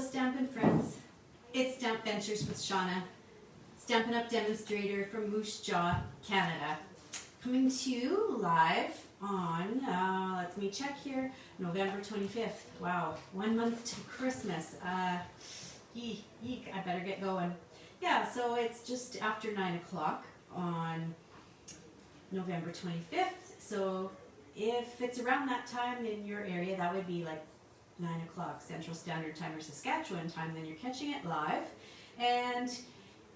Stampin' Friends. It's Stamp Ventures with Shauna, Stampin' Up! Demonstrator from Moose Jaw, Canada. Coming to you live on, let me check here, November 25th. Wow, 1 month to Christmas. Eek, I better get going. Yeah, so it's just after 9 o'clock on November 25th. So if it's around that time in your area, that would be like 9 o'clock Central Standard Time or Saskatchewan time, then you're catching it live. And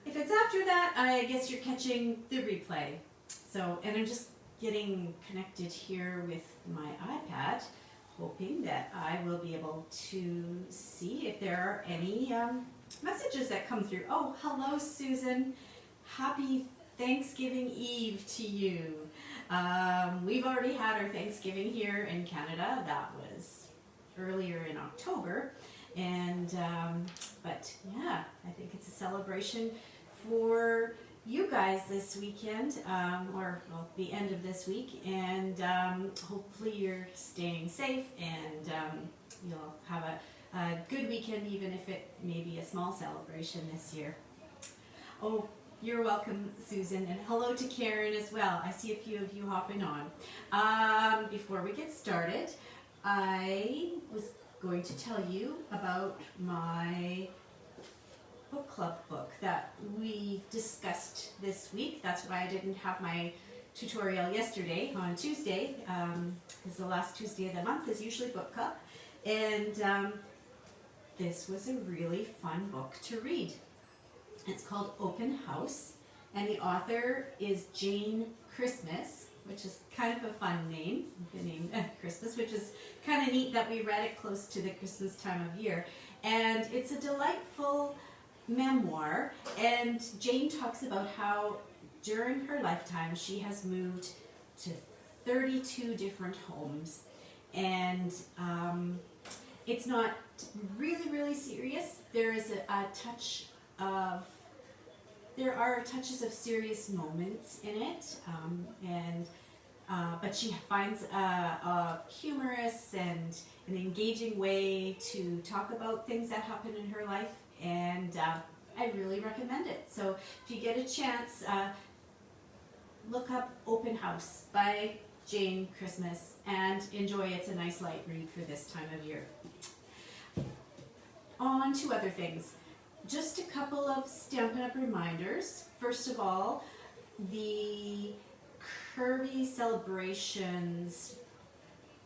if it's after that, I guess you're catching the replay. So, and I'm just getting connected here with my iPad, hoping that I will be able to see if there are any messages that come through. Oh, hello, Susan. Happy Thanksgiving Eve to you. We've already had our Thanksgiving here in Canada. That was earlier in October, and but yeah, I think it's a celebration for you guys this weekend, or well, the end of this week, and hopefully you're staying safe and you'll have a good weekend, even if it may be a small celebration this year. Oh, you're welcome, Susan, and hello to Karen as well. I see a few of you hopping on. Before we get started, I was going to tell you about my book club book that we discussed this week. That's why I didn't have my tutorial yesterday on Tuesday, because the last Tuesday of the month is usually book club. And this was a really fun book to read. It's called Open House, and the author is Jane Christmas, which is kind of a fun name, the name Christmas, which is kind of neat that we read it close to the Christmas time of year. And it's a delightful memoir, and Jane talks about how during her lifetime she has moved to 32 different homes, and it's not really serious. There is there are touches of serious moments in it, but she finds a humorous and an engaging way to talk about things that happen in her life, and I really recommend it. So if you get a chance, look up Open House by Jane Christmas and enjoy. It's a nice light read for this time of year. On to other things. Just a couple of Stampin' Up! Reminders. First of all, the Curvy Celebrations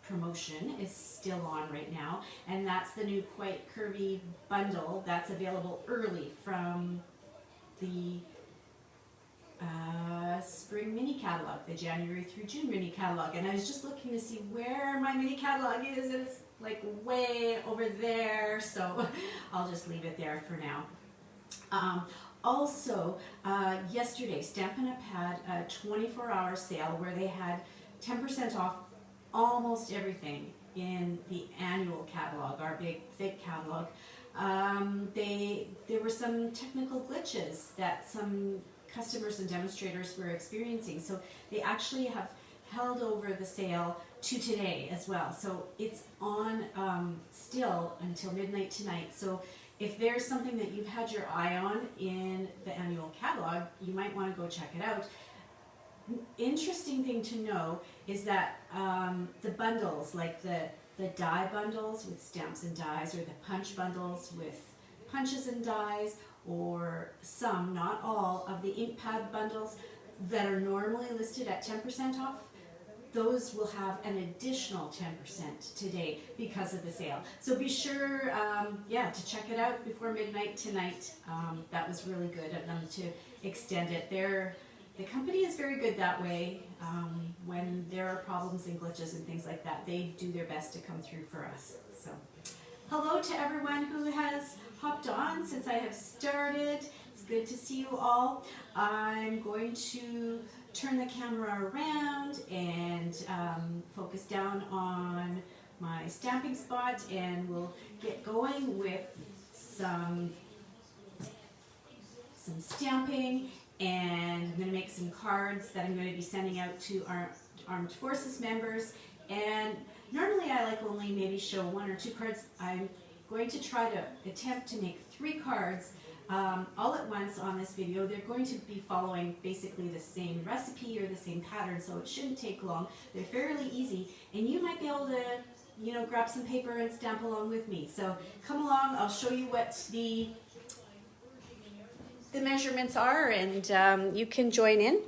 promotion is still on right now, and that's the new Quite Curvy bundle that's available early from the spring mini catalog, the January through June mini catalog. And I was just looking to see where my mini catalog is, and it's like way over there, so I'll just leave it there for now. Also, yesterday Stampin' Up! Had a 24-hour sale where they had 10% off almost everything in the annual catalog, our big thick catalog. There were some technical glitches that some customers and demonstrators were experiencing, so they actually have held over the sale to today as well. So it's on still until midnight tonight. So if there's something that you've had your eye on in the annual catalog, you might want to go check it out. Interesting thing to know is that the bundles, like the die bundles with stamps and dies, or the punch bundles with punches and dies, or some, not all, of the ink pad bundles that are normally listed at 10% off, those will have an additional 10% today because of the sale. So be sure, to check it out before midnight tonight. That was really good of them to extend it. The company is very good that way. When there are problems and glitches and things like that, they do their best to come through for us. So, hello to everyone who has hopped on since I have started. It's good to see you all. I'm going to turn the camera around and focus down on my stamping spot, and we'll get going with some stamping, and I'm going to make some cards that I'm going to be sending out to our Armed Forces members. And normally I like only maybe show one or two cards. I'm going to try to attempt to make 3 cards all at once on this video. They're going to be following basically the same recipe or the same pattern, so it shouldn't take long. They're fairly easy, and you might be able to, you know, grab some paper and stamp along with me. So come along, I'll show you what the measurements are, and you can join in.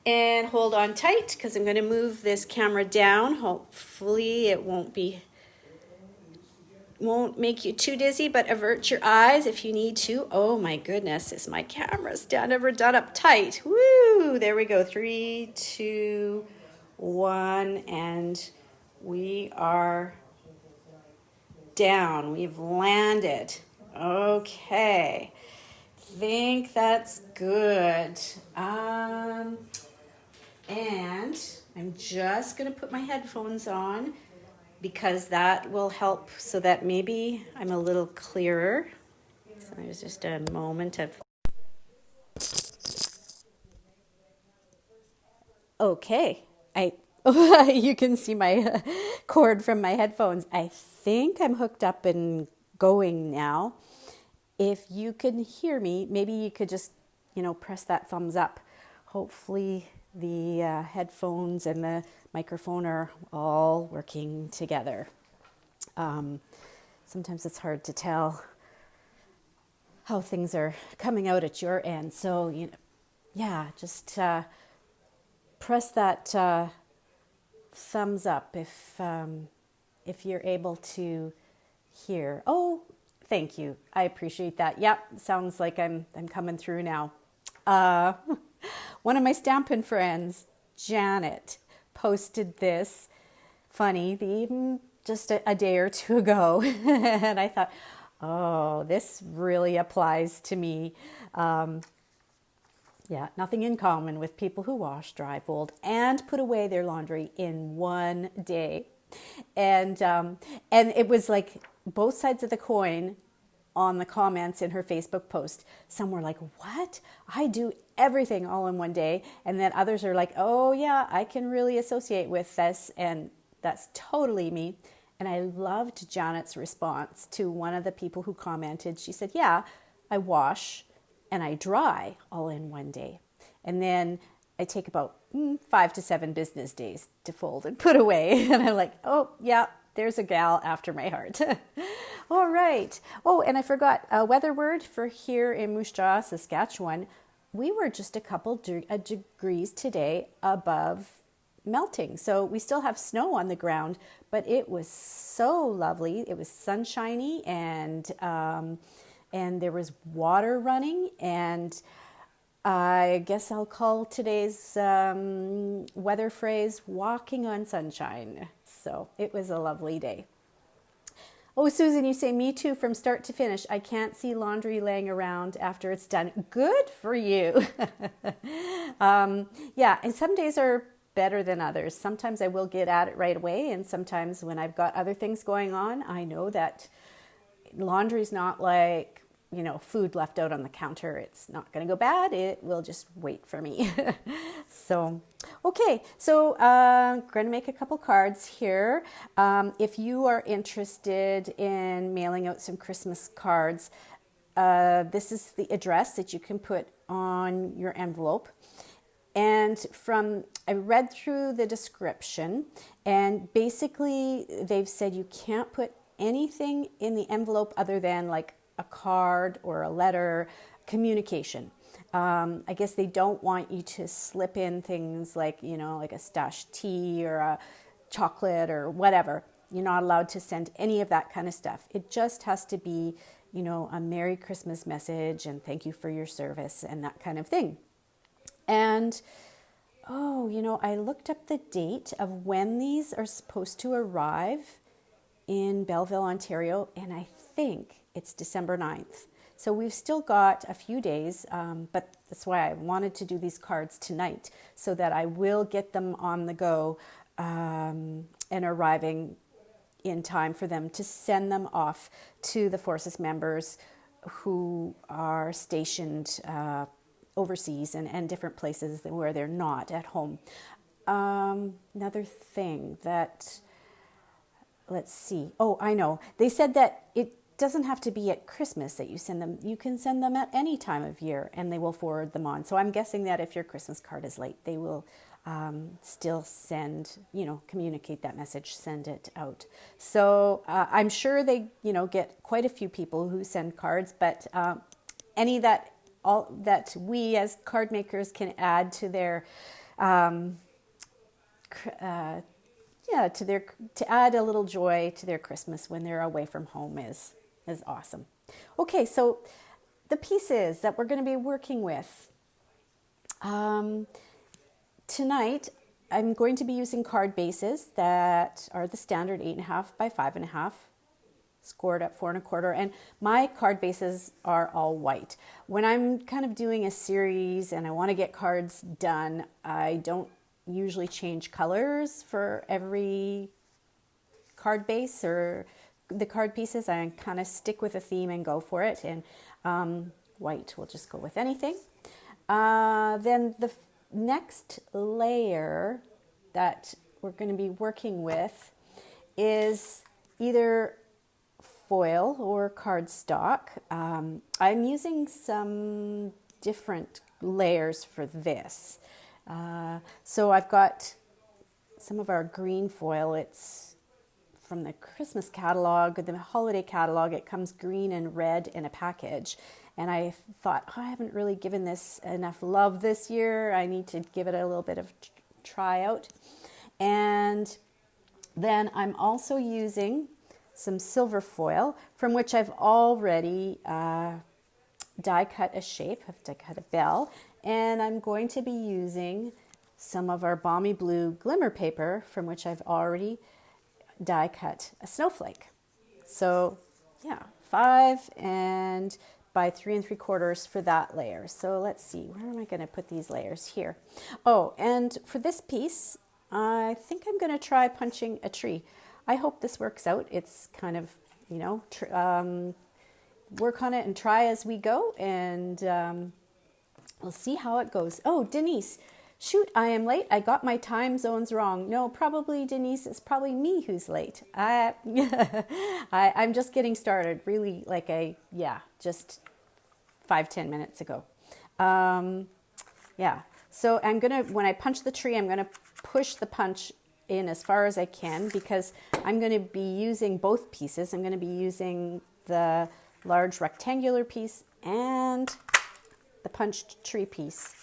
And hold on tight because I'm going to move this camera down. Hopefully it won't make you too dizzy, but avert your eyes if you need to. Oh my goodness, is my camera stand ever done up tight? Woo! There we go. 3, 2, 1, and we are down. We've landed. Okay. Think that's good. And I'm just going to put my headphones on because that will help so that maybe I'm a little clearer. So there's just a moment of... Okay. You can see my cord from my headphones. I think I'm hooked up and going now. If you can hear me, maybe you could just, you know, press that thumbs up. Hopefully the headphones and the microphone are all working together. Sometimes it's hard to tell how things are coming out at your end. So, you know, yeah, just press that thumbs up if you're able to hear. Oh, thank you. I appreciate that. Yep, sounds like I'm coming through now. One of my Stampin' friends, Janet, posted this just a day or two ago. And I thought, oh, this really applies to me. Yeah, nothing in common with people who wash, dry, fold, and put away their laundry in one day. And it was like both sides of the coin on the comments in her Facebook post. Some were like, what? I do everything all in one day. And then others are like, oh yeah, I can really associate with this. And that's totally me. And I loved Janet's response to one of the people who commented. She said, yeah, I wash and I dry all in one day. And then I take about 5 to 7 business days to fold and put away. And I'm like, oh yeah, there's a gal after my heart. All right. Oh, and I forgot a weather word for here in Moose Jaw, Saskatchewan. We were just a couple degrees today above melting. So we still have snow on the ground, but it was so lovely. It was sunshiny and there was water running, and I guess I'll call today's weather phrase walking on sunshine. So it was a lovely day. Oh, Susan, you say, me too, from start to finish. I can't see laundry laying around after it's done. Good for you. Yeah, and some days are better than others. Sometimes I will get at it right away, and sometimes when I've got other things going on, I know that laundry's not like, you know, food left out on the counter. It's not going to go bad. It will just wait for me. So, okay. So, I'm going to make a couple cards here. If you are interested in mailing out some Christmas cards, this is the address that you can put on your envelope. And I read through the description, and basically they've said you can't put anything in the envelope other than like a card or a letter, communication. I guess they don't want you to slip in things like, you know, like a stashed tea or a chocolate or whatever. You're not allowed to send any of that kind of stuff. It just has to be, you know, a Merry Christmas message and thank you for your service and that kind of thing. And, oh, you know, I looked up the date of when these are supposed to arrive in Belleville, Ontario, and I think it's December 9th. So we've still got a few days, but that's why I wanted to do these cards tonight so that I will get them on the go and arriving in time for them to send them off to the Forces members who are stationed overseas and different places where they're not at home. Another thing that, let's see. Oh, I know. They said that it doesn't have to be at Christmas that you send them. You can send them at any time of year and they will forward them on. So I'm guessing that if your Christmas card is late, they will still send, communicate that message, send it out. So I'm sure they, get quite a few people who send cards, but any that we as card makers can add to their to add a little joy to their Christmas when they're away from home is awesome. Okay, so the pieces that we're going to be working with tonight, I'm going to be using card bases that are the standard 8.5 by 5.5, scored at 4 1/4, and my card bases are all white. When I'm kind of doing a series and I want to get cards done, I don't usually change colors for every card base or the card pieces. I kind of stick with a theme and go for it, and white will just go with anything. Then the next layer that we're going to be working with is either foil or cardstock. I'm using some different layers for this. So I've got some of our green foil. It's from the Christmas catalog, the holiday catalog. It comes green and red in a package. And I thought, I haven't really given this enough love this year. I need to give it a little bit of try out. And then I'm also using some silver foil, from which I've already die cut a shape. I've die cut a bell. And I'm going to be using some of our balmy blue glimmer paper, from which I've already die cut a snowflake. So yeah, 5 and by 3 3/4 for that layer. So let's see, where am I going to put these layers here? Oh, and for this piece, I think I'm going to try punching a tree. I hope this works out. It's kind of, work on it and try as we go, and we'll see how it goes. Oh, Denise, shoot, I am late. I got my time zones wrong. No, probably Denise, it's probably me who's late. I'm just getting started, really, just 5-10 minutes ago. So I'm going to, when I punch the tree, I'm going to push the punch in as far as I can, because I'm going to be using both pieces. I'm going to be using the large rectangular piece and the punched tree piece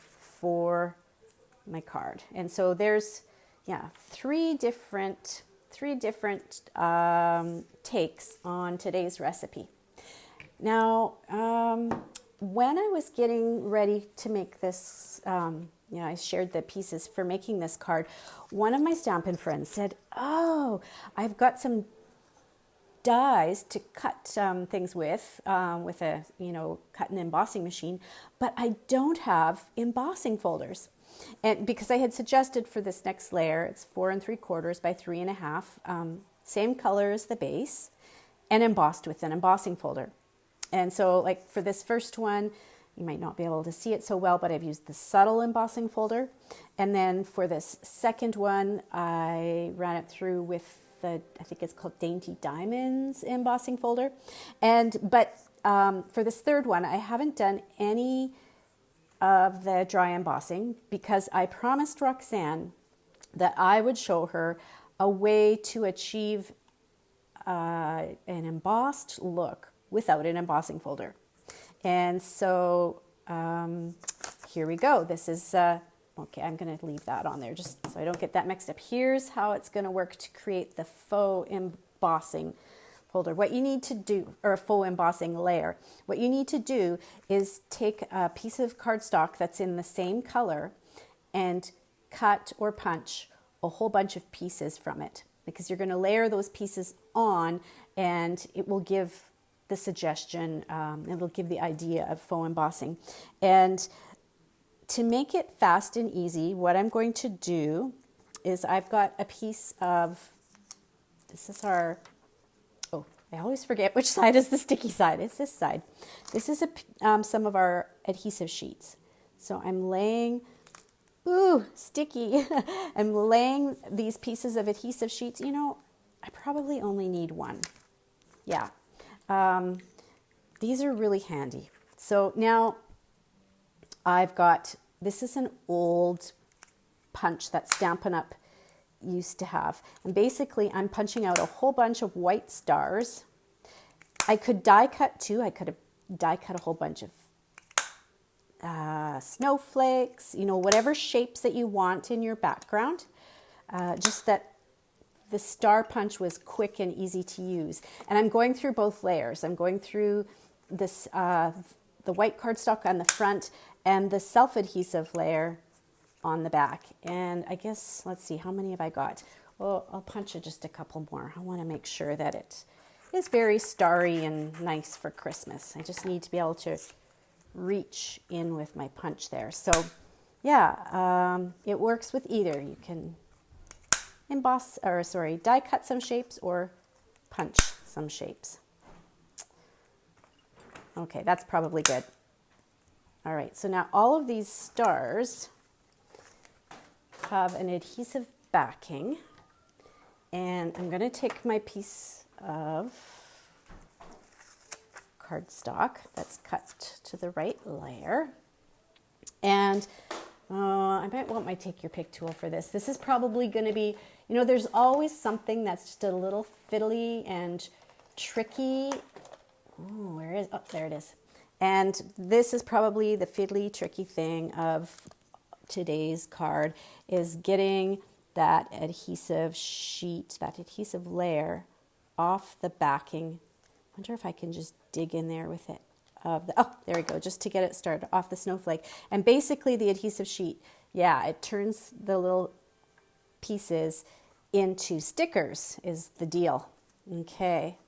for my card. And so there's three different takes on today's recipe. Now when I was getting ready to make this, I shared the pieces for making this card. One of my Stampin' friends said, oh, I've got some dies to cut things with a cut and embossing machine, but I don't have embossing folders. And because I had suggested for this next layer, it's 4 3/4 by 3.5, same color as the base, and embossed with an embossing folder. And so, like for this first one, you might not be able to see it so well, but I've used the subtle embossing folder. And then for this second one, I ran it through with I think it's called Dainty Diamonds embossing folder. But for this third one, I haven't done any of the dry embossing, because I promised Roxanne that I would show her a way to achieve an embossed look without an embossing folder. And so here we go. This is okay, I'm going to leave that on there just so I don't get that mixed up. Here's how it's going to work to create the faux embossing folder. What you need to do, or a faux embossing layer, what you need to do is take a piece of cardstock that's in the same color and cut or punch a whole bunch of pieces from it, because you're going to layer those pieces on, and it will give the suggestion, it will give the idea of faux embossing. And to make it fast and easy, what I'm going to do is I've got a piece of, this is our, I always forget which side is the sticky side. It's this side. This is some of our adhesive sheets. So I'm laying, sticky. I'm laying these pieces of adhesive sheets. I probably only need one. Yeah. These are really handy. So now I've got, this is an old punch that Stampin' Up! Used to have. And basically I'm punching out a whole bunch of white stars. I could die cut too. I could have die cut a whole bunch of snowflakes, you know, whatever shapes that you want in your background. Just that the star punch was quick and easy to use. And I'm going through both layers. I'm going through this, the white cardstock on the front and the self-adhesive layer on the back. And I guess, let's see, how many have I got? Well, I'll punch it just a couple more. I want to make sure that it is very starry and nice for Christmas. I just need to be able to reach in with my punch there. So yeah, it works with either. You can emboss, or sorry, die cut some shapes or punch some shapes. Okay, that's probably good. All right, so now all of these stars have an adhesive backing, and I'm going to take my piece of cardstock that's cut to the right layer, and I might want my take your pick tool for this. This is probably going to be, you know, there's always something that's just a little fiddly and tricky. Oh, where is, oh, there it is. And this is probably the fiddly, tricky thing of today's card, is getting that adhesive sheet, that adhesive layer off the backing. I wonder if I can just dig in there with it. Oh, there we go, just to get it started off the snowflake. And basically the adhesive sheet, yeah, it turns the little pieces into stickers is the deal. Okay,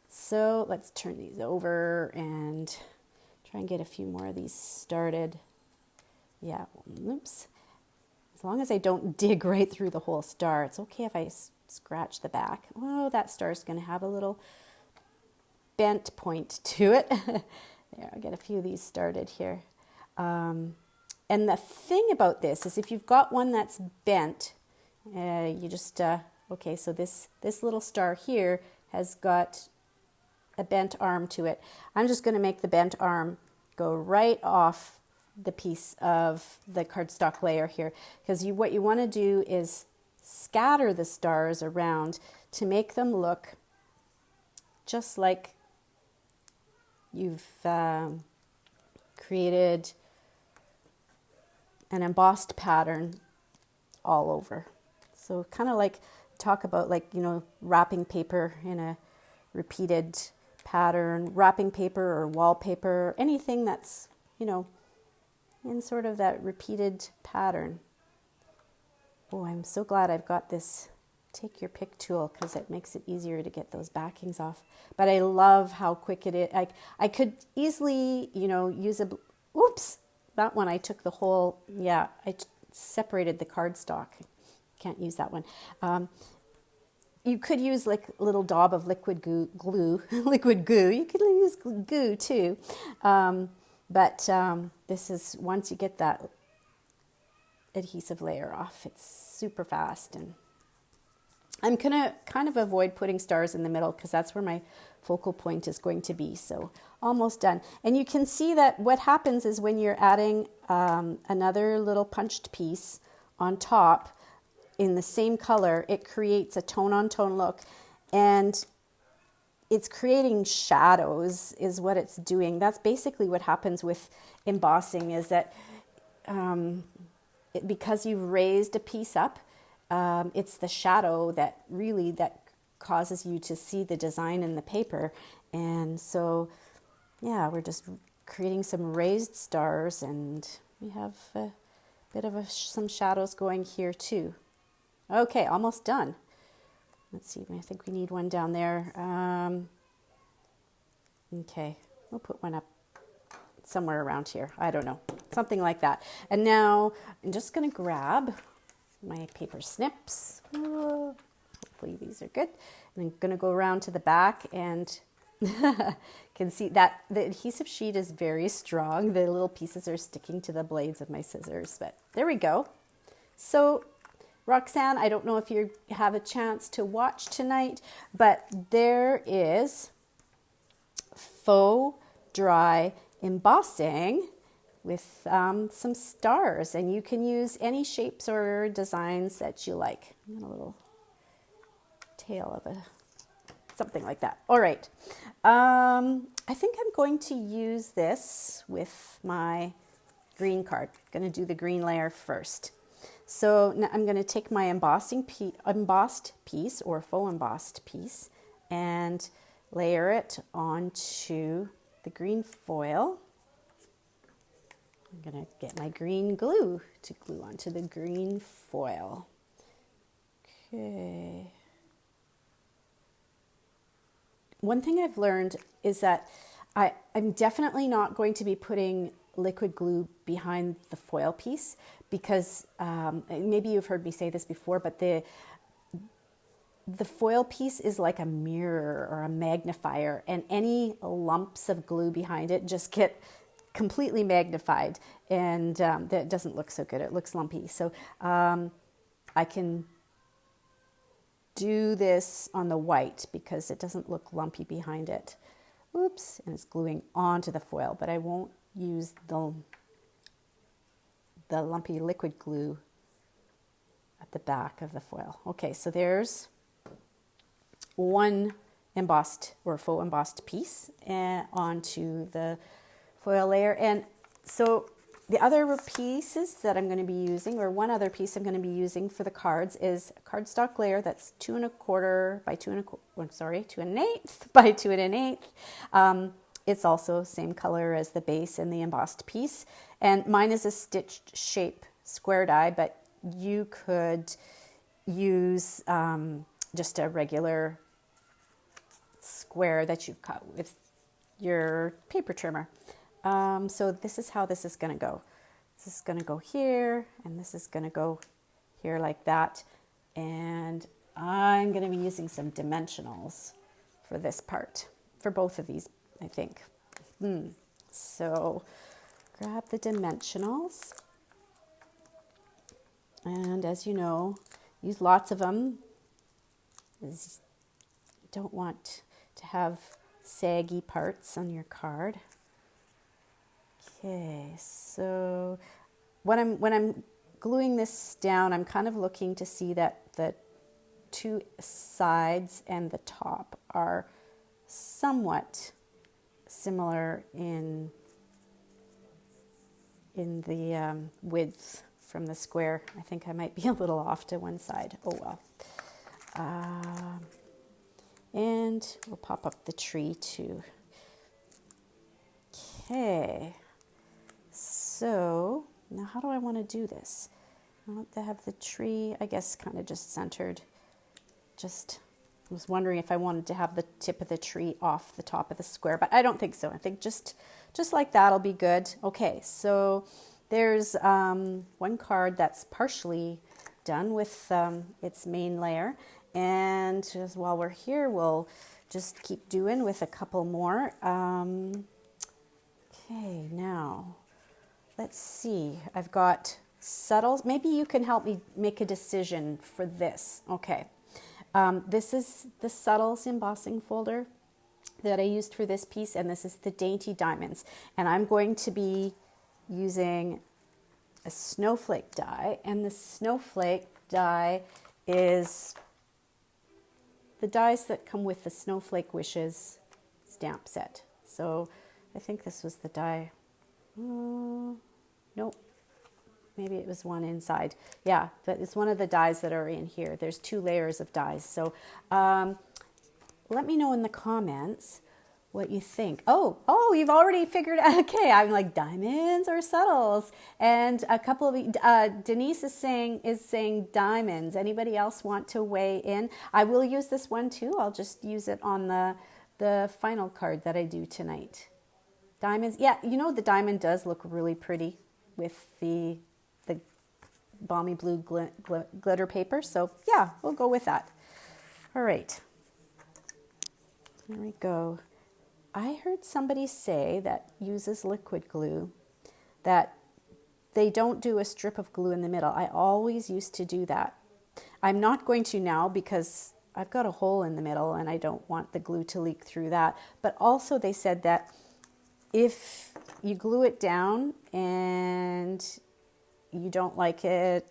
so let's turn these over and try and get a few more of these started. Yeah, oops. As long as I don't dig right through the whole star, it's okay if I scratch the back. Oh, that star's going to have a little bent point to it. There, I'll get a few of these started here. And the thing about this is if you've got one that's bent, you just, okay, so this little star here has got a bent arm to it. I'm just going to make the bent arm go right off the piece of the cardstock layer here, because what you want to do is scatter the stars around to make them look just like you've created an embossed pattern all over. So kind of like talk about, like, you know, wrapping paper in a repeated pattern, wrapping paper or wallpaper, anything that's, you know, in sort of that repeated pattern. Oh, I'm so glad I've got this take your pick tool, because it makes it easier to get those backings off. But I love how quick it is. I could easily, you know, use a, oops, that one I took the whole, yeah, separated the cardstock. Can't use that one. You could use like a little daub of liquid glue, liquid goo. You could use goo too. But this is, once you get that adhesive layer off, it's super fast. And I'm going to kind of avoid putting stars in the middle, because that's where my focal point is going to be. So almost done. And you can see that what happens is when you're adding another little punched piece on top in the same color, it creates a tone-on-tone look. And it's creating shadows is what it's doing. That's basically what happens with embossing, is that because you've raised a piece up, it's the shadow that causes you to see the design in the paper. And so, yeah, we're just creating some raised stars, and we have a bit of some shadows going here too. Okay, almost done. Let's see, I think we need one down there. Okay, we'll put one up somewhere around here. I don't know, something like that. And now I'm just going to grab my paper snips. Hopefully these are good. And I'm going to go around to the back, and can see that the adhesive sheet is very strong. The little pieces are sticking to the blades of my scissors, but there we go. So Roxanne, I don't know if you have a chance to watch tonight, but there is Faux dry embossing with some stars, and you can use any shapes or designs that you like. A little tail of something like that. All right. I think I'm going to use this with my green card. I'm going to do the green layer first. So now I'm going to take my embossed piece or faux embossed piece and layer it onto the green foil. I'm going to get my green glue to glue onto the green foil. Okay. One thing I've learned is that I'm definitely not going to be putting liquid glue behind the foil piece because maybe you've heard me say this before, but the foil piece is like a mirror or a magnifier, and any lumps of glue behind it just get completely magnified, and that doesn't look so good. It looks lumpy. So I can do this on the white because it doesn't look lumpy behind it. Oops, and it's gluing onto the foil, but I won't use the lumpy liquid glue at the back of the foil. Okay, so there's one embossed or faux embossed piece onto the foil layer. And so the other pieces that I'm going to be using, or one other piece I'm going to be using for the cards, is a cardstock layer that's 2 1/4 by 2 1/8 by 2 1/8. It's also same color as the base and the embossed piece. And mine is a stitched shape square die, but you could use just a regular square that you cut with your paper trimmer. So this is how this is going to go. This is going to go here, and this is going to go here like that. And I'm going to be using some dimensionals for this part, for both of these, I think. So grab the dimensionals. And as you know, use lots of them. You don't want to have saggy parts on your card. Okay, so when I'm gluing this down, I'm kind of looking to see that the two sides and the top are somewhat similar in the width from the square. I think I might be a little off to one side. Oh well. And we'll pop up the tree too. Okay. So now how do I want to do this? I want to have the tree, I guess, kind of just centered. I was wondering if I wanted to have the tip of the tree off the top of the square, but I don't think so. I think just like that'll be good. Okay, so there's one card that's partially done with its main layer. And just while we're here, we'll just keep doing with a couple more. Okay, now let's see. I've got subtles. Maybe you can help me make a decision for this. Okay. This is the subtles embossing folder that I used for this piece, and this is the dainty diamonds. And I'm going to be using a snowflake die, and the snowflake die is the dies that come with the Snowflake Wishes stamp set. So I think this was the die. Nope. Maybe it was one inside. Yeah, but it's one of the dies that are in here. There's 2 layers of dies. So let me know in the comments what you think. Oh, you've already figured out. Okay, I'm like diamonds or subtles. And a couple of Denise is saying diamonds. Anybody else want to weigh in? I will use this one too. I'll just use it on the final card that I do tonight. Diamonds. Yeah, you know the diamond does look really pretty with the balmy blue glitter paper. So yeah, we'll go with that. All right. There we go. I heard somebody say that uses liquid glue that they don't do a strip of glue in the middle. I always used to do that. I'm not going to now because I've got a hole in the middle and I don't want the glue to leak through that. But also they said that if you glue it down and you don't like it,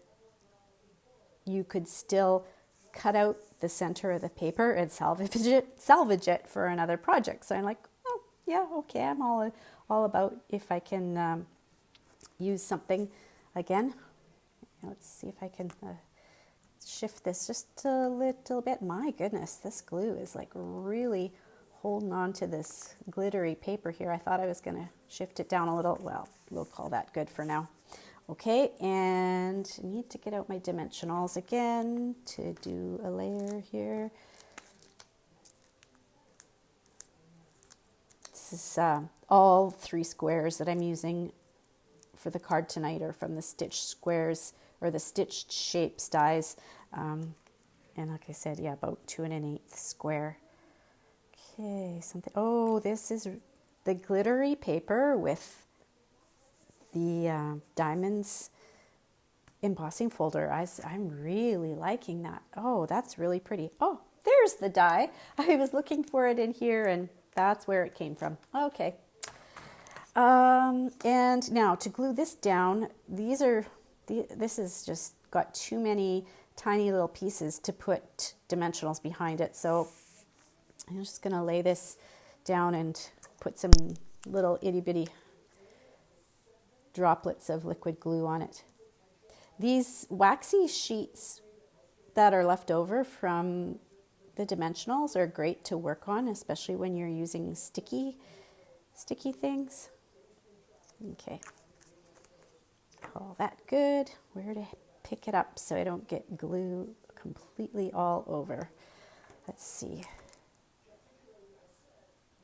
you could still cut out the center of the paper and salvage it for another project. So I'm like, oh yeah, okay, I'm all about if I can use something again. Let's see if I can shift this just a little bit. My goodness, this glue is like really holding on to this glittery paper here. I thought I was going to shift it down a little. Well, we'll call that good for now. Okay, and I need to get out my dimensionals again to do a layer here. This is all 3 squares that I'm using for the card tonight are from the stitched squares or the stitched shapes dies. And like I said, yeah, about 2 1/8 square. Okay, something. Oh, this is the glittery paper with the diamonds embossing folder. I'm really liking that. Oh, that's really pretty. Oh, there's the die. I was looking for it in here and that's where it came from. Okay. And now to glue this down, this has just got too many tiny little pieces to put dimensionals behind it. So I'm just going to lay this down and put some little itty bitty droplets of liquid glue on it. These waxy sheets that are left over from the dimensionals are great to work on, especially when you're using sticky things. Okay, all that good. Where to pick it up so I don't get glue completely all over. Let's see.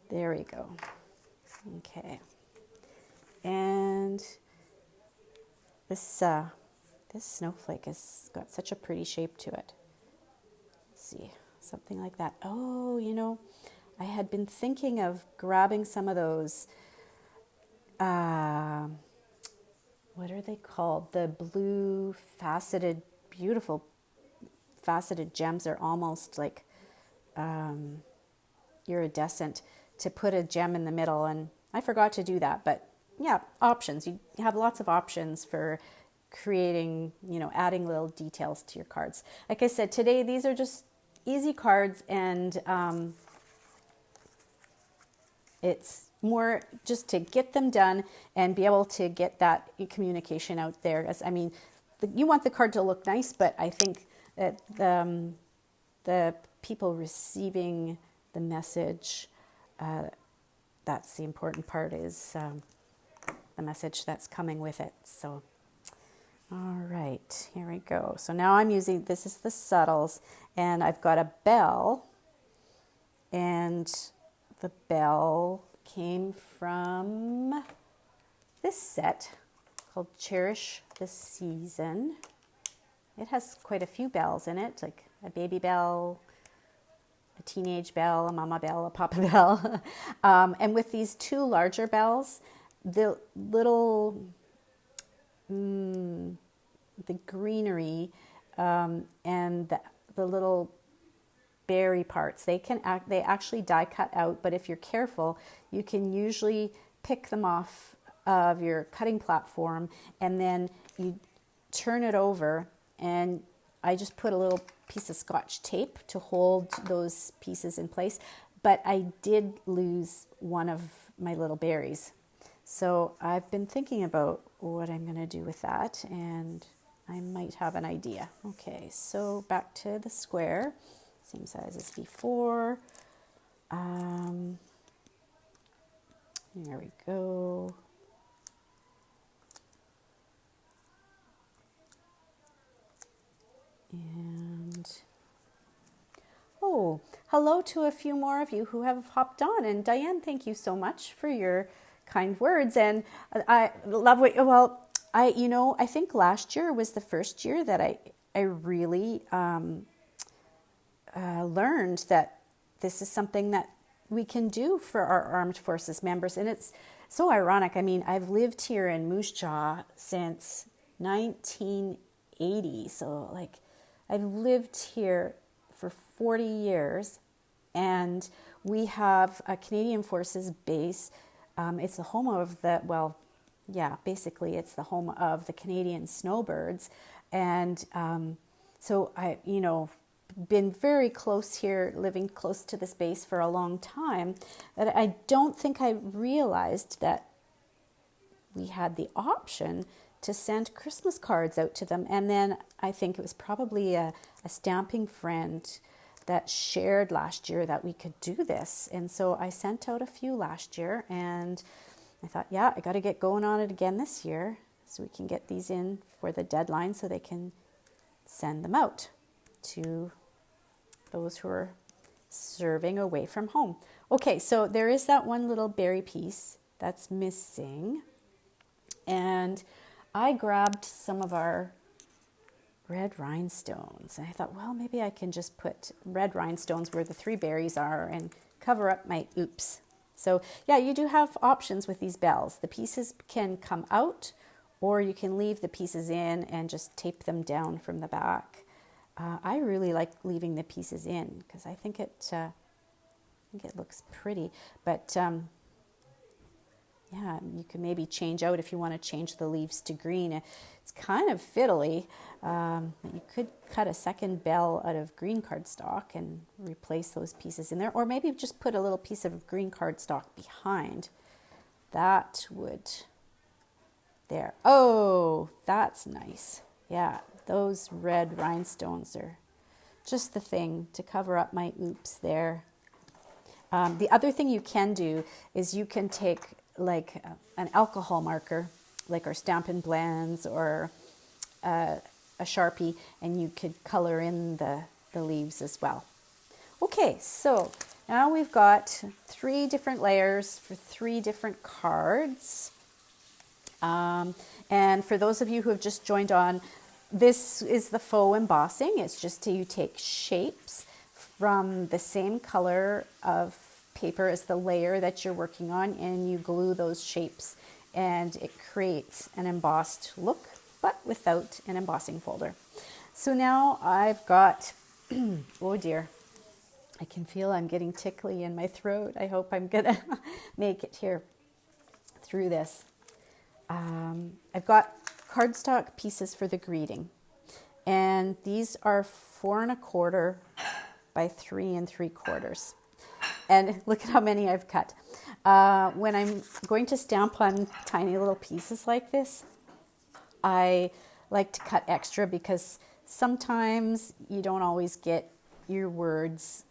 There we go. Okay. And this snowflake has got such a pretty shape to it. Let's see, something like that. Oh, you know, I had been thinking of grabbing some of those, what are they called? The blue faceted, beautiful faceted gems are almost like iridescent, to put a gem in the middle, and I forgot to do that. But yeah, options. You have lots of options for creating, you know, adding little details to your cards. Like I said, today these are just easy cards, and it's more just to get them done and be able to get that communication out there. As I mean, you want the card to look nice, but I think that the people receiving the message, that's the important part, is the message that's coming with it. So, all right, here we go. So now I'm using, this is the subtles, and I've got a bell, and the bell came from this set called Cherish the Season. It has quite a few bells in it, like a baby bell, a teenage bell, a mama bell, a papa bell. And with these 2 larger bells, the little, the greenery and the little berry parts, they actually die cut out, but if you're careful, you can usually pick them off of your cutting platform, and then you turn it over, and I just put a little piece of Scotch tape to hold those pieces in place. But I did lose one of my little berries. So I've been thinking about what I'm going to do with that, and I might have an idea. Okay, so back to the square, same size as before. There we go. And oh, hello to a few more of you who have hopped on. And Diane, thank you so much for your kind words. And I love what, well, I think last year was the first year that I really learned that this is something that we can do for our armed forces members. And it's so ironic. I mean, I've lived here in Moose Jaw since 1980. So like, I've lived here for 40 years, and we have a Canadian Forces base. It's the home of the, well, yeah, basically it's the home of the Canadian snowbirds. And so I, been very close here, living close to this base for a long time, that I don't think I realized that we had the option to send Christmas cards out to them. And then I think it was probably a stamping friend that shared last year that we could do this. And so I sent out a few last year, and I thought, yeah, I got to get going on it again this year so we can get these in for the deadline so they can send them out to those who are serving away from home. Okay, so there is that one little berry piece that's missing. And I grabbed some of our red rhinestones. And I thought, well, maybe I can just put red rhinestones where the 3 berries are and cover up my oops. So yeah, you do have options with these bells. The pieces can come out, or you can leave the pieces in and just tape them down from the back. I really like leaving the pieces in because I think it looks pretty. But yeah, you can maybe change out if you want to change the leaves to green. It's kind of fiddly. You could cut a second bell out of green cardstock and replace those pieces in there, or maybe just put a little piece of green cardstock behind. That would, there. Oh, that's nice. Yeah, those red rhinestones are just the thing to cover up my oops there. The other thing you can do is you can take like an alcohol marker, like our Stampin' Blends or a Sharpie, and you could color in the leaves as well. Okay, so now we've got 3 different layers for 3 different cards. And for those of you who have just joined on, this is the faux embossing. It's just you take shapes from the same color of paper as the layer that you're working on, and you glue those shapes, and it creates an embossed look, but without an embossing folder. So now I've got, oh dear, I can feel I'm getting tickly in my throat. I hope I'm gonna make it here through this. I've got cardstock pieces for the greeting, and these are 4 1/4 by 3 3/4. And look at how many I've cut. When I'm going to stamp on tiny little pieces like this, I like to cut extra because sometimes you don't always get your words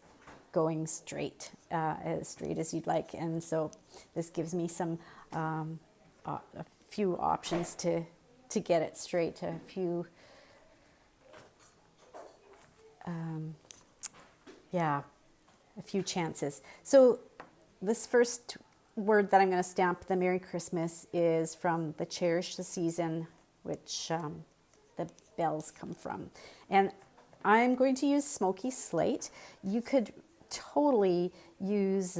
going straight, as straight as you'd like. And so this gives me some a few options to get it straight, a few chances. So this first word that I'm going to stamp, the Merry Christmas, is from the Cherish the Season, which the bells come from. And I'm going to use smoky slate. You could totally use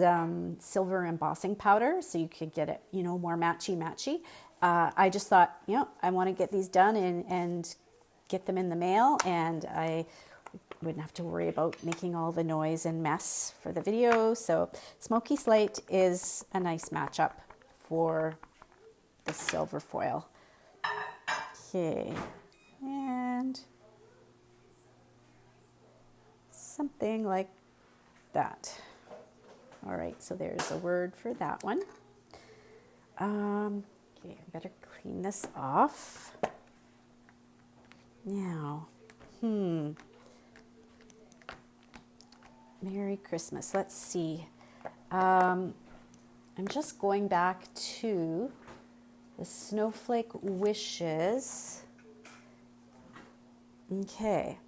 silver embossing powder, so you could get it, more matchy. I just thought, I want to get these done and get them in the mail, and I wouldn't have to worry about making all the noise and mess for the video. So smoky slate is a nice matchup for the silver foil. Okay, and something like that. All right, so there's a word for that one. Okay, I better clean this off. Now, Merry Christmas. Let's see. I'm just going back to the Snowflake Wishes. Okay.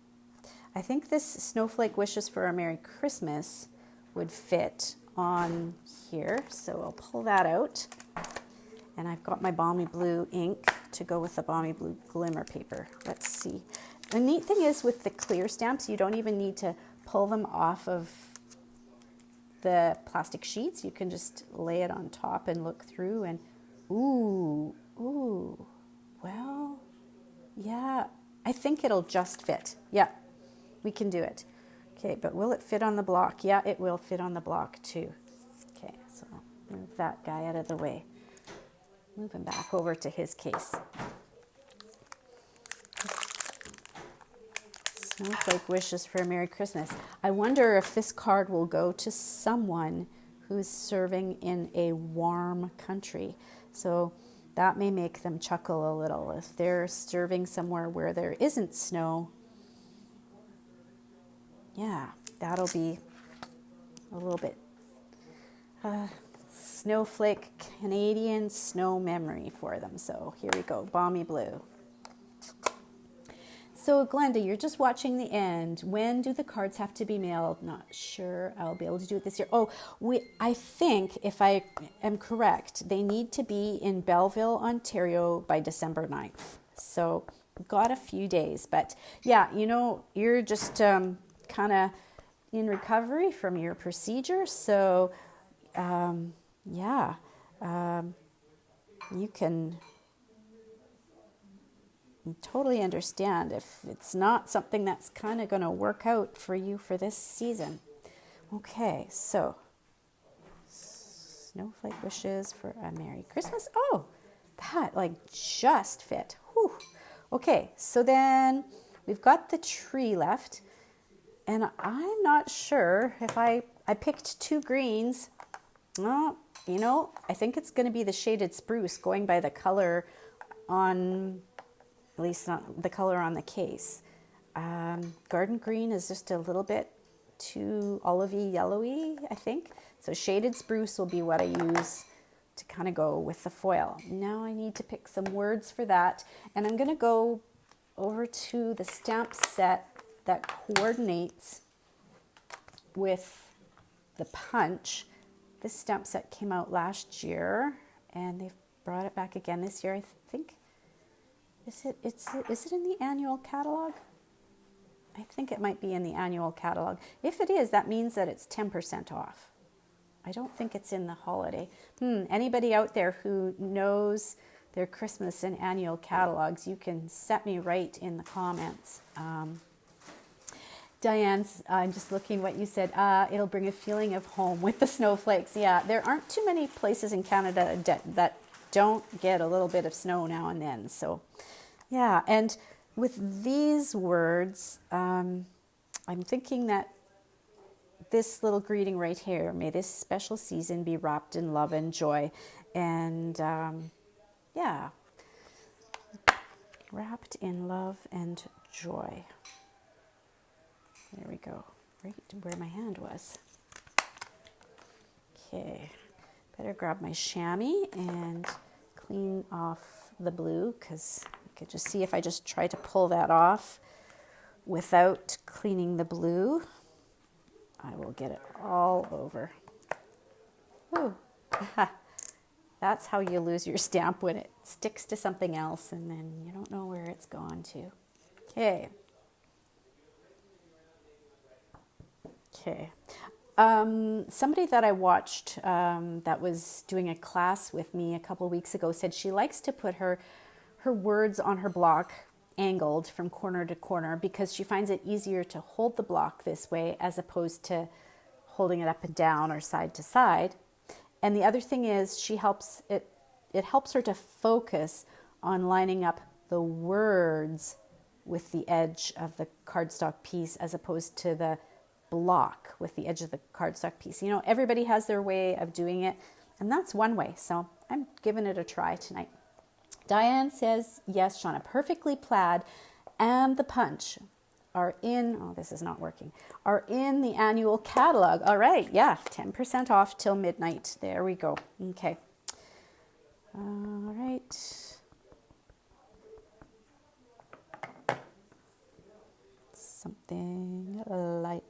I think this Snowflake Wishes for a Merry Christmas would fit on here. So I'll pull that out. And I've got my Balmy Blue ink to go with the Balmy Blue glimmer paper. Let's see. The neat thing is with the clear stamps, you don't even need to pull them off of the plastic sheets. You can just lay it on top and look through, and ooh, well, yeah, I think it'll just fit. Yeah, we can do it. Okay, but will it fit on the block? Yeah, it will fit on the block too. Okay, so move that guy out of the way. Move him back over to his case. Snowflake wishes for a Merry Christmas. I wonder if this card will go to someone who's serving in a warm country. So that may make them chuckle a little. If they're serving somewhere where there isn't snow, yeah, that'll be a little bit snowflake Canadian snow memory for them. So here we go, Balmy Blue. So Glenda, you're just watching the end. When do the cards have to be mailed? Not sure I'll be able to do it this year. Oh, I think, if I am correct, they need to be in Belleville, Ontario by December 9th. So got a few days. But yeah, you know, you're just kind of in recovery from your procedure. So you can totally understand if it's not something that's kind of going to work out for you for this season. Okay, so Snowflake wishes for a Merry Christmas. Oh, that like just fit. Whew. Okay, so then we've got the tree left, and I'm not sure if I picked two greens. Well, you know, I think it's going to be the shaded spruce, going by the color on, at least not the color on the case. Garden green is just a little bit too olivey yellowy, I think. So shaded spruce will be what I use to kind of go with the foil. Now I need to pick some words for that. And I'm going to go over to the stamp set that coordinates with the punch. This stamp set came out last year, and they've brought it back again this year, I think. Is it in the annual catalog? I think it might be in the annual catalog. If it is, that means that it's 10% off. I don't think it's in the holiday. Anybody out there who knows their Christmas and annual catalogs, you can set me right in the comments. Diane's, I'm just looking what you said. It'll bring a feeling of home with the snowflakes. Yeah, there aren't too many places in Canada that don't get a little bit of snow now and then. So, yeah, and with these words, I'm thinking that this little greeting right here, may this special season be wrapped in love and joy. And yeah, wrapped in love and joy. There we go, right where my hand was. Okay, better grab my chamois and clean off the blue, because you could just see if I just try to pull that off without cleaning the blue, I will get it all over. Ooh. That's how you lose your stamp, when it sticks to something else and then you don't know where it's gone to. Okay. Okay. Somebody that I watched that was doing a class with me a couple weeks ago said she likes to put her words on her block angled from corner to corner, because she finds it easier to hold the block this way as opposed to holding it up and down or side to side. And the other thing is it helps her to focus on lining up the words with the edge of the cardstock piece as opposed to the block with the edge of the cardstock piece. You know, everybody has their way of doing it, and that's one way. So I'm giving it a try tonight. Diane says, yes, Shauna, perfectly plaid and the punch are in, oh, this is not working, are in the annual catalog. All right, yeah, 10% off till midnight. There we go. Okay. All right. Something like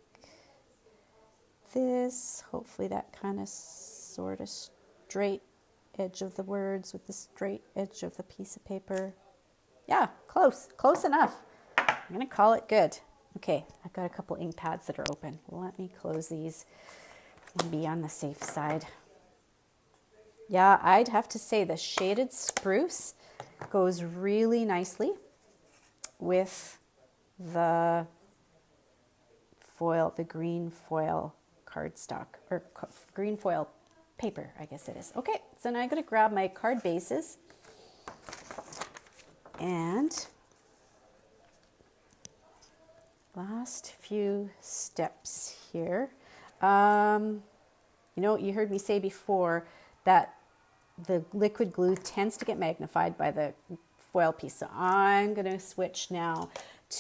this. Hopefully that kind of sort of straight edge of the words with the straight edge of the piece of paper. Yeah, close enough. I'm going to call it good. Okay, I've got a couple ink pads that are open. Let me close these and be on the safe side. Yeah, I'd have to say the shaded spruce goes really nicely with the foil, the green foil cardstock, or green foil paper, I guess it is. Okay, so now I'm going to grab my card bases and last few steps here. You know, you heard me say before that the liquid glue tends to get magnified by the foil piece. So I'm going to switch now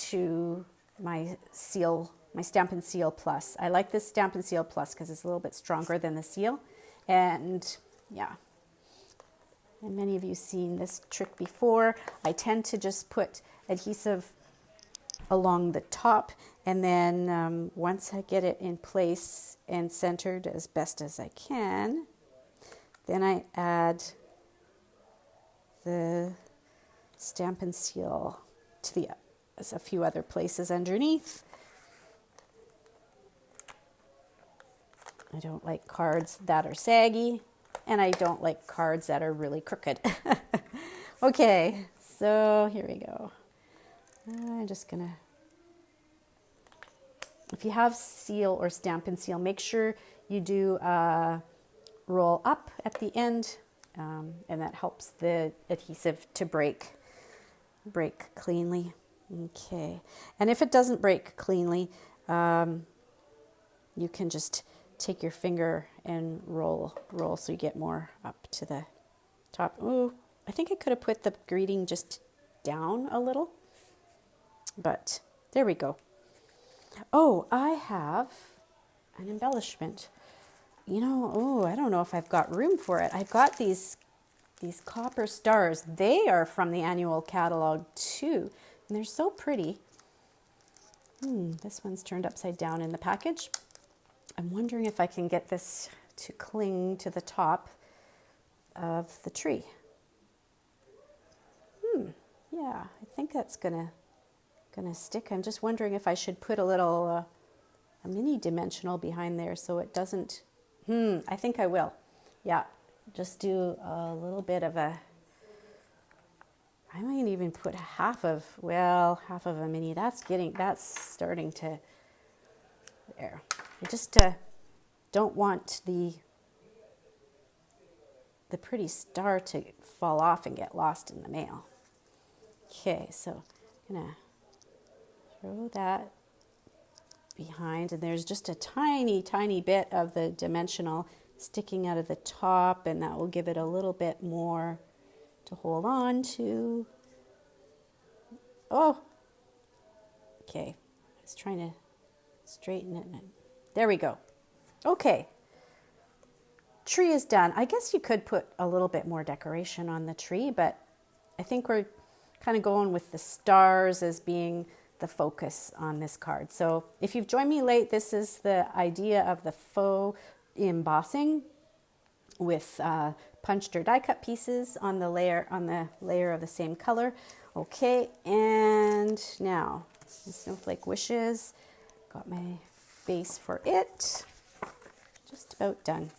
to my seal, my Stampin' Seal Plus. I like this Stampin' Seal Plus because it's a little bit stronger than the seal. And yeah, and many of you seen this trick before. I tend to just put adhesive along the top, and then once I get it in place and centered as best as I can, then I add the Stampin' Seal to a few other places underneath. I don't like cards that are saggy, and I don't like cards that are really crooked. Okay, so here we go. I'm just gonna, if you have seal or Stampin' Seal, make sure you do roll up at the end, and that helps the adhesive to break cleanly. Okay, and if it doesn't break cleanly, you can just take your finger and roll so you get more up to the top. Ooh, I think I could have put the greeting just down a little, but there we go. Oh, I have an embellishment. You know, oh, I don't know if I've got room for it. I've got these copper stars. They are from the annual catalog too, and they're so pretty. This one's turned upside down in the package. I'm wondering if I can get this to cling to the top of the tree. Yeah, I think that's gonna stick. I'm just wondering if I should put a little a mini dimensional behind there so it doesn't. I think I will. Yeah, just do a little bit of a. I might even put half of a mini. That's starting to. There. I just don't want the pretty star to fall off and get lost in the mail. Okay, so I'm gonna throw that behind, and there's just a tiny, tiny bit of the dimensional sticking out of the top, and that will give it a little bit more to hold on to. Oh, okay. I was trying to straighten it. There we go. Okay. Tree is done. I guess you could put a little bit more decoration on the tree, but I think we're kind of going with the stars as being the focus on this card. So if you've joined me late, this is the idea of the faux embossing with punched or die cut pieces on the layer of the same color. Okay, and now the snowflake wishes. Got my base for it. Just about done.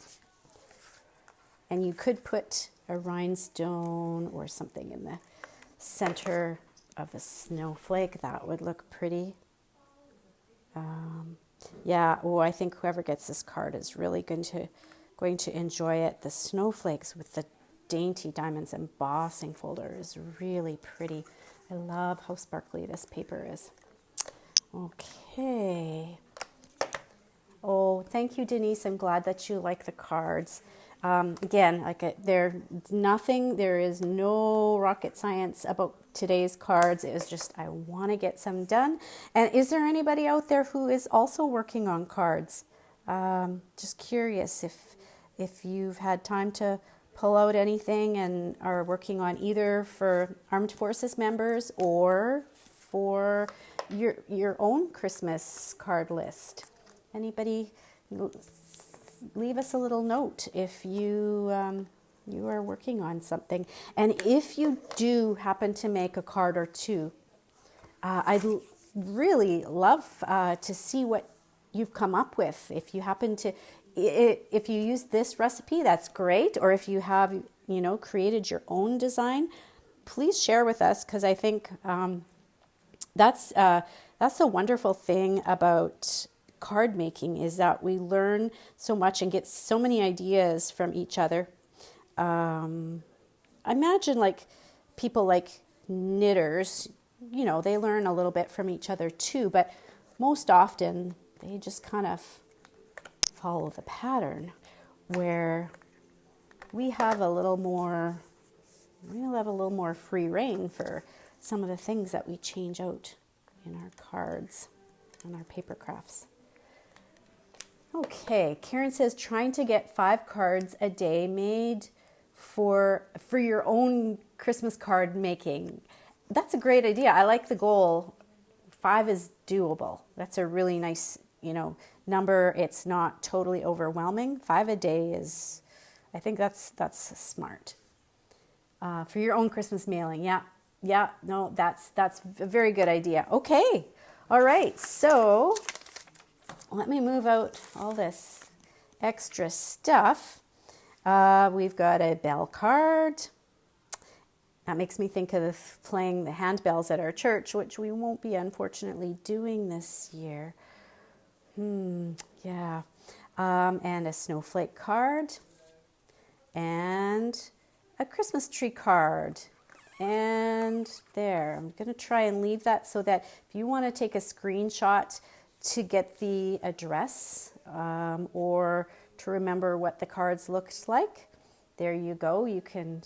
And you could put a rhinestone or something in the center of the snowflake. That would look pretty. Yeah, I think whoever gets this card is really going to enjoy it. The snowflakes with the dainty diamonds embossing folder is really pretty. I love how sparkly this paper is. Okay. Oh, thank you, Denise. I'm glad that you like the cards. Again, there is no rocket science about today's cards. It was just, I want to get some done. And is there anybody out there who is also working on cards? Just curious if you've had time to pull out anything and are working on either for Armed Forces members or for your own Christmas card list. Anybody? Leave us a little note if you are working on something. And if you do happen to make a card or two, I'd really love to see what you've come up with. If you happen to, if you use this recipe, that's great. Or if you have, created your own design, please share with us, because I think that's a wonderful thing about card making is that we learn so much and get so many ideas from each other. I imagine like people like knitters, you know, they learn a little bit from each other too, but most often they just kind of follow the pattern where we have a little more, we'll have a little more free reign for some of the things that we change out in our cards and our paper crafts. Okay, Karen says trying to get 5 cards a day made for your own Christmas card making. That's a great idea. I like the goal. 5 is doable. That's a really nice, number. It's not totally overwhelming. 5 a day is, I think that's smart. For your own Christmas mailing. Yeah, no, that's a very good idea. Okay. All right. So let me move out all this extra stuff. We've got a bell card. That makes me think of playing the handbells at our church, which we won't be unfortunately doing this year. Yeah. And a snowflake card. And a Christmas tree card. And there, I'm going to try and leave that so that if you want to take a screenshot to get the address or to remember what the cards looked like, there you go. You can,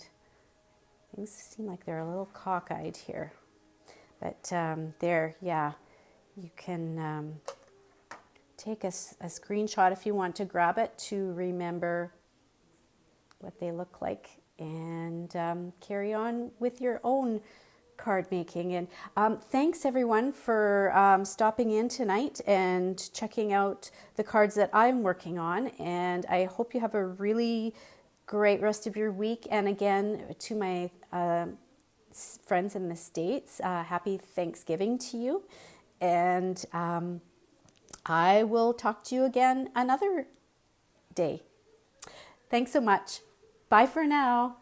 things seem like they're a little cockeyed here. But there, yeah, you can take a screenshot if you want to grab it to remember what they look like and carry on with your own card making. And thanks everyone for stopping in tonight and checking out the cards that I'm working on. And I hope you have a really great rest of your week. And again, to my friends in the States, happy Thanksgiving to you. And I will talk to you again another day. Thanks so much. Bye for now.